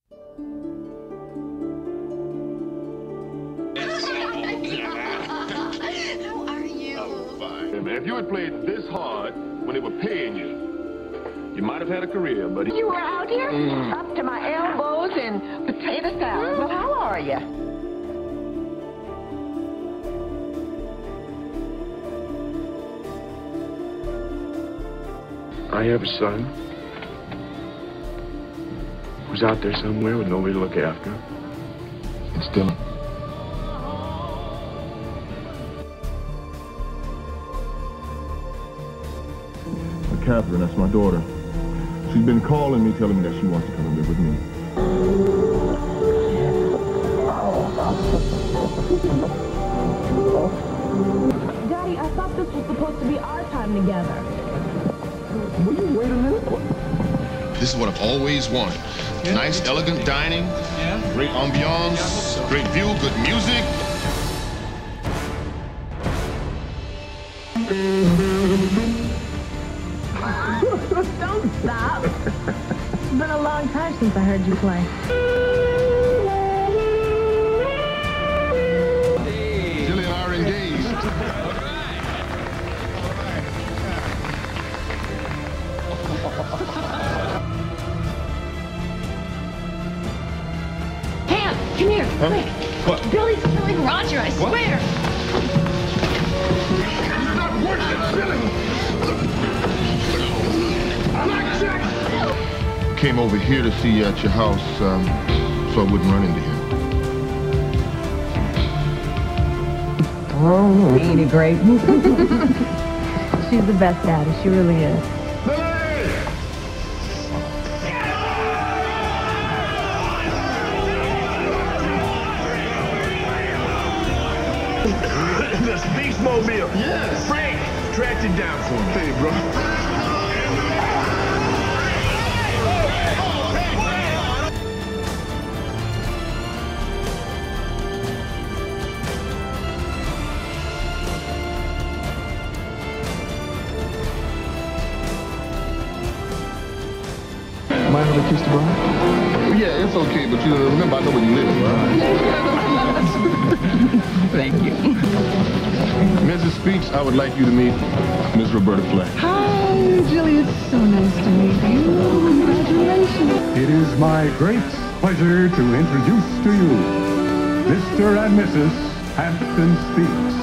How are you? I'm fine. If you had played this hard when they were paying you, you might have had a career, buddy. You were out here up to my elbows in potato salad. Well, how are you? I have a son who's out there somewhere with nobody to look after him. And still... Catherine, that's my daughter. She's been calling me, telling me that she wants to come and live with me. Daddy, I thought this was supposed to be our time together. Will you wait a minute? This is what I've always wanted. Yeah, nice, elegant dining, great ambiance, great view, good music. Don't stop. It's been a long time since I heard you play. Jilly and I are engaged. Ham, come here, quick. What? Billy's killing Roger, I swear. It's not worth it, Billy! Blackjack! Came over here to see you at your house, so I wouldn't run into him. Oh, ain't it great? She's the best daddy, she really is. The Speedsmobile. Yes. Frank, tracked it down for me. Hey, bro. Mind if I kiss the bride? Yeah, it's okay, but you remember, I know where you live, right? Thank you. Mrs. Speaks, I would like you to meet Miss Roberta Flack. Hi, Jilly. It's so nice to meet you. Congratulations. It is my great pleasure to introduce to you Mr. and Mrs. Hampton Speaks.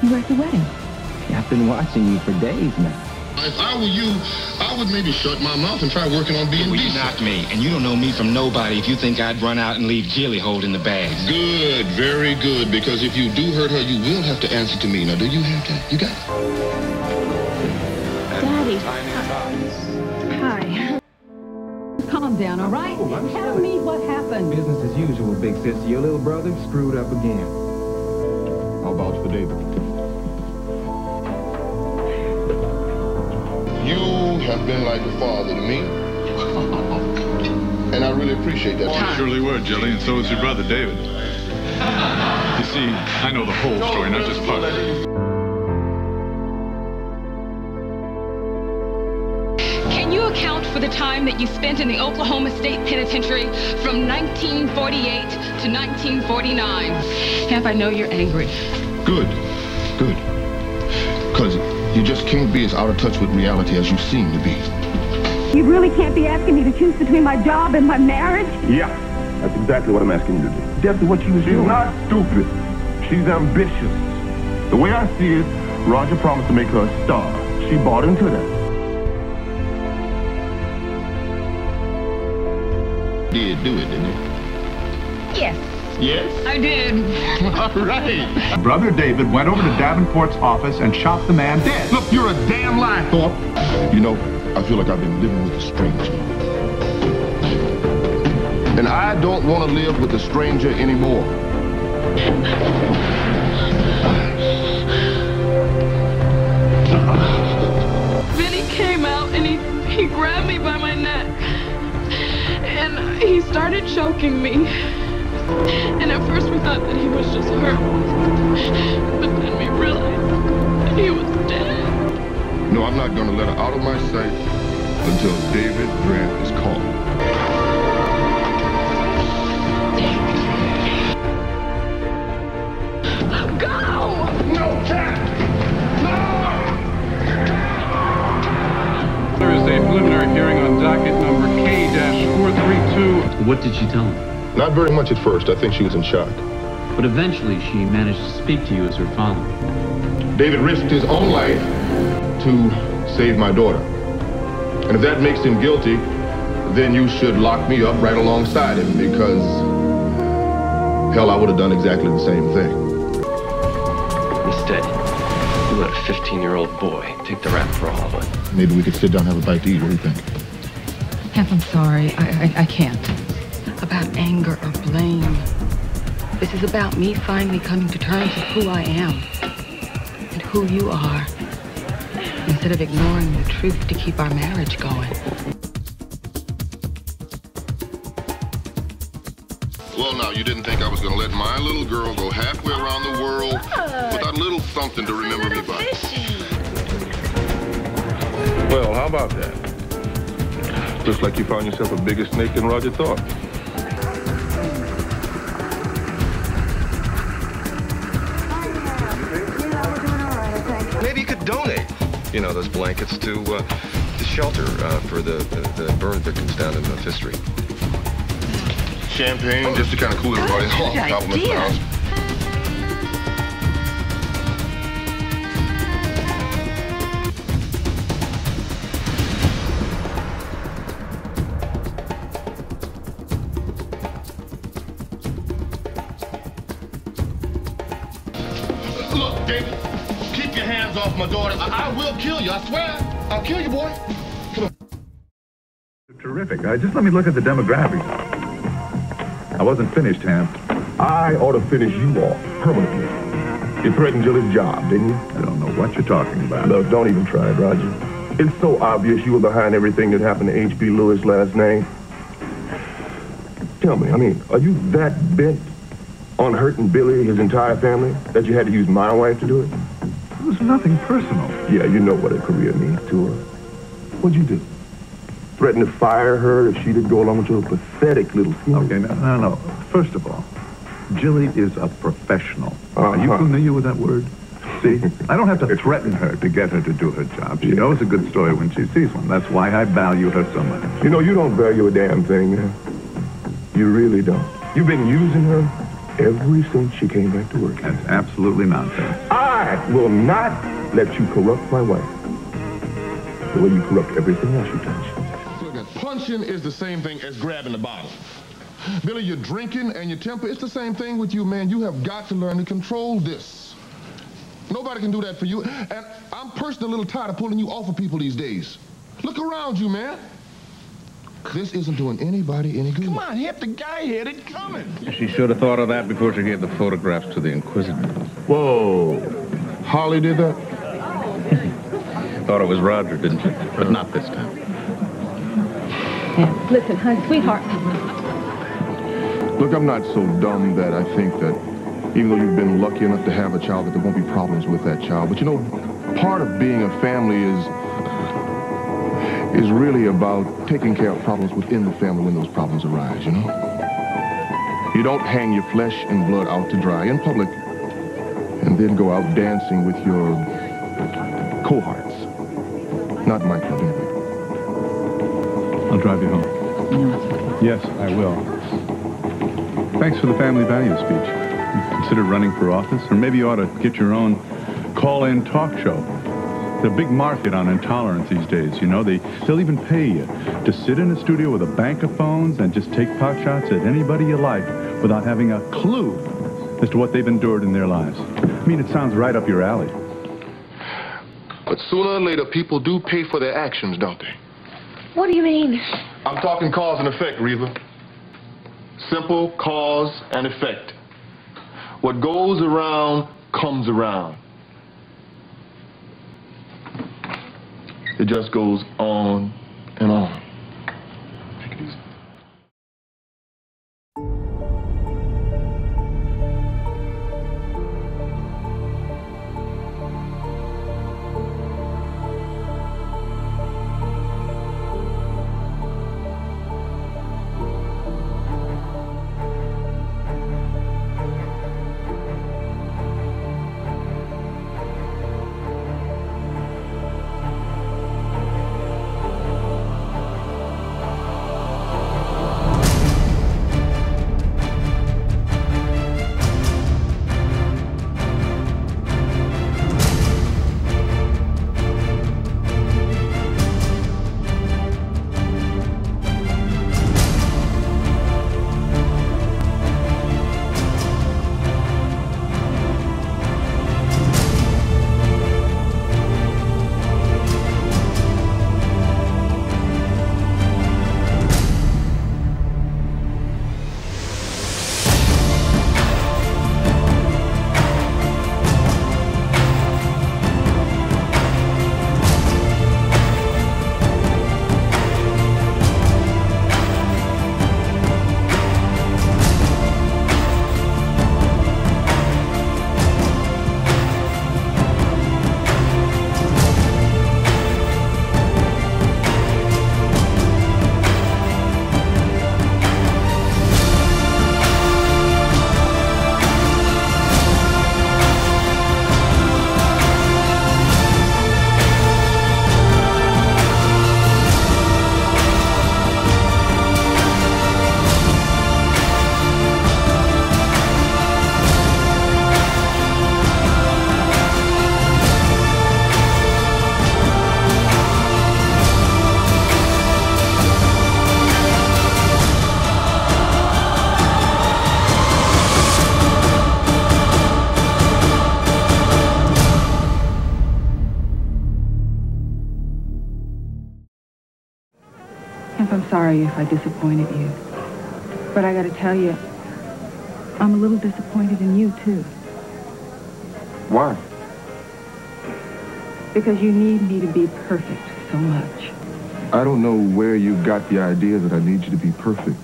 You were at the wedding. I've been watching you for days now. If I were you, I would maybe shut my mouth and try working on being Well, decent. you're not me, and you don't know me from nobody if you think I'd run out and leave Jilly holding the bags. Good, very good, because if you do hurt her, you will have to answer to me. Now, do you have that? You got it? Daddy. Hi. Calm down, all right? Tell me what happened. Business as usual, big sister. Your little brother screwed up again. How about for David? You have been like a father to me. And I really appreciate that. You surely were, Jilly, and so is your brother, David. You see, I know the whole story, not just part of it. Can you account for the time that you spent in the Oklahoma State Penitentiary from 1948 to 1949? Hamp, I know you're angry. Good, good. Because you just can't be as out of touch with reality as you seem to be. You really can't be asking me to choose between my job and my marriage? Yeah, that's exactly what I'm asking you to do. Definitely what she was doing. She's not stupid. She's ambitious. The way I see it, Roger promised to make her a star. She bought into that. Did do it, didn't you? Yes, Yes? I did. All right. Brother David went over to Davenport's office and shot the man dead. Look, you're a damn liar, Thorpe. You know, I feel like I've been living with a stranger. And I don't want to live with a stranger anymore. Vinny came out and he grabbed me by my neck. And he started choking me. And at first we thought that he was just hurt. But then we realized that he was dead. No, I'm not going to let her out of my sight until David Grant is called. Sue, what did she tell him? Not very much at first. I think she was in shock. But eventually she managed to speak to you as her father. David risked his own life to save my daughter. And if that makes him guilty, then you should lock me up right alongside him, because, hell, I would have done exactly the same thing. Instead, you let a 15-year-old boy take the rap for all of it. Maybe we could sit down and have a bite to eat. What do you think? Hemp, I'm sorry. I can't. About anger or blame. This is about me finally coming to terms with who I am and who you are, instead of ignoring the truth to keep our marriage going. Well, now, you didn't think I was going to let my little girl go halfway around the world without a little something to remember me by. Well, how about that? Looks like you found yourself a bigger snake than Roger thought. Maybe you could donate, you know, those blankets to the shelter for the burn victims down in Fifth Street. Champagne, just to kind of cool everybody off. Compliments the house. Look, David, keep your hands off my daughter. I will kill you, I swear. I'll kill you, boy. Come on. Terrific. Just let me look at the demographics. I wasn't finished, Ham. I ought to finish you off permanently. You threatened Jillie's job, didn't you? I don't know what you're talking about. Look, don't even try it, Roger. It's so obvious you were behind everything that happened to H.B. Lewis last night. Tell me, are you that bent on hurting Billy, his entire family, that you had to use my wife to do it? It was nothing personal. Yeah, you know what a career means to her. What'd you do? Threaten to fire her if she didn't go along with your pathetic little scheme? Okay, no. First of all, Jillie is a professional. Are you familiar with that word? See, I don't have to threaten her to get her to do her job. She knows a good story when she sees one. That's why I value her so much. You know, you don't value a damn thing, man. You really don't. You've been using her ever since she came back to work. That's absolutely nonsense. I will not let you corrupt my wife the way you corrupt everything else you touch. Punching is the same thing as grabbing the bottle. Billy, you're drinking and your temper, it's the same thing with you, man. You have got to learn to control this. Nobody can do that for you. And I'm personally a little tired of pulling you off of people these days. Look around you, man. This isn't doing anybody any good. Come on, hit the guy headed coming. She should have thought of that before she gave the photographs to the Inquisitor. Whoa. Holly did that? Thought it was Roger, didn't you? But not this time. Listen, honey, sweetheart. Look, I'm not so dumb that I think that even though you've been lucky enough to have a child, that there won't be problems with that child. But you know, part of being a family is really about taking care of problems within the family when those problems arise, you know? You don't hang your flesh and blood out to dry in public and then go out dancing with your cohorts. Not my club, anyway. I'll drive you home. Yes, I will. Thanks for the family values speech. You consider running for office? Or maybe you ought to get your own call-in talk show. There's a big market on intolerance these days, you know. They'll even pay you to sit in a studio with a bank of phones and just take pot shots at anybody you like without having a clue as to what they've endured in their lives. I mean, it sounds right up your alley. But sooner or later, people do pay for their actions, don't they? What do you mean? I'm talking cause and effect, Reva. Simple cause and effect. What goes around comes around. It just goes on and on. Take it easy. sorry if I disappointed you. But I gotta tell you, I'm a little disappointed in you, too. Why? Because you need me to be perfect so much. I don't know where you got the idea that I need you to be perfect.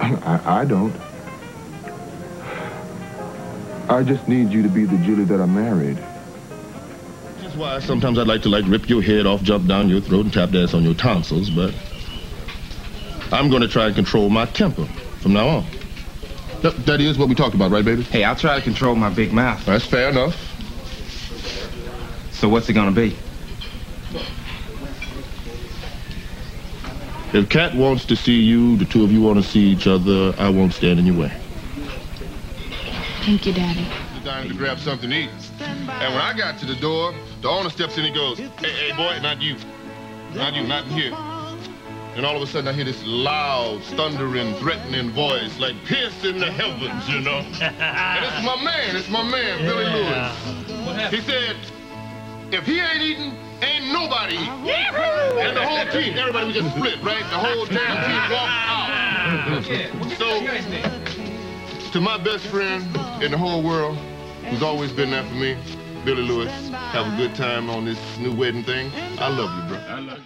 I don't. I just need you to be the Julie that I married. That's why sometimes I'd like to rip your head off, jump down your throat, and tap dance on your tonsils, but I'm going to try and control my temper from now on. That is what we talked about, right, baby? Hey, I'll try to control my big mouth. That's fair enough. So what's it gonna be? If Kat wants to see you, the two of you want to see each other, I won't stand in your way. Thank you, Daddy. He's dying to grab something to eat. And when I got to the door, the owner steps in and goes, hey, boy, not you. Not you, not in here. And all of a sudden, I hear this loud, thundering, threatening voice, like piercing the heavens, you know? And it's my man, Billy Lewis. He said, if he ain't eating, ain't nobody eating. And the whole team, everybody was just split, right? The whole damn team walked out. So, to my best friend in the whole world, who's always been there for me, Billy Lewis, have a good time on this new wedding thing. I love you, bro. I love you.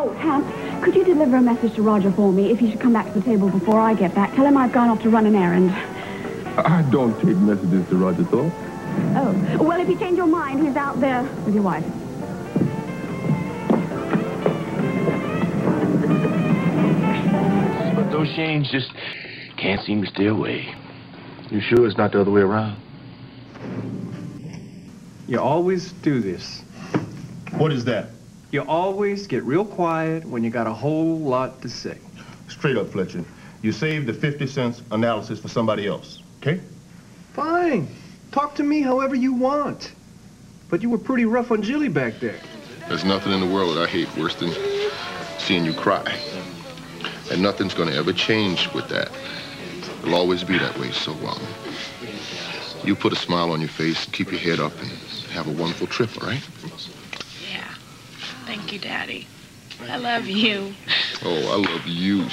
Oh, Ham, could you deliver a message to Roger for me if he should come back to the table before I get back? Tell him I've gone off to run an errand. I don't take messages to Roger Thorpe. Oh, well, if you change your mind, he's out there with your wife. But those Shanes just can't seem to stay away. You sure it's not the other way around? You always do this. What is that? You always get real quiet when you got a whole lot to say. Straight up, Fletcher. You saved the 50 cents analysis for somebody else, okay? Fine. Talk to me however you want. But you were pretty rough on Jilly back there. There's nothing in the world that I hate worse than seeing you cry. And nothing's gonna ever change with that. It'll always be that way, so you put a smile on your face, keep your head up, and have a wonderful trip, all right? Yeah. Thank you, Daddy. I love you. Oh, I love you.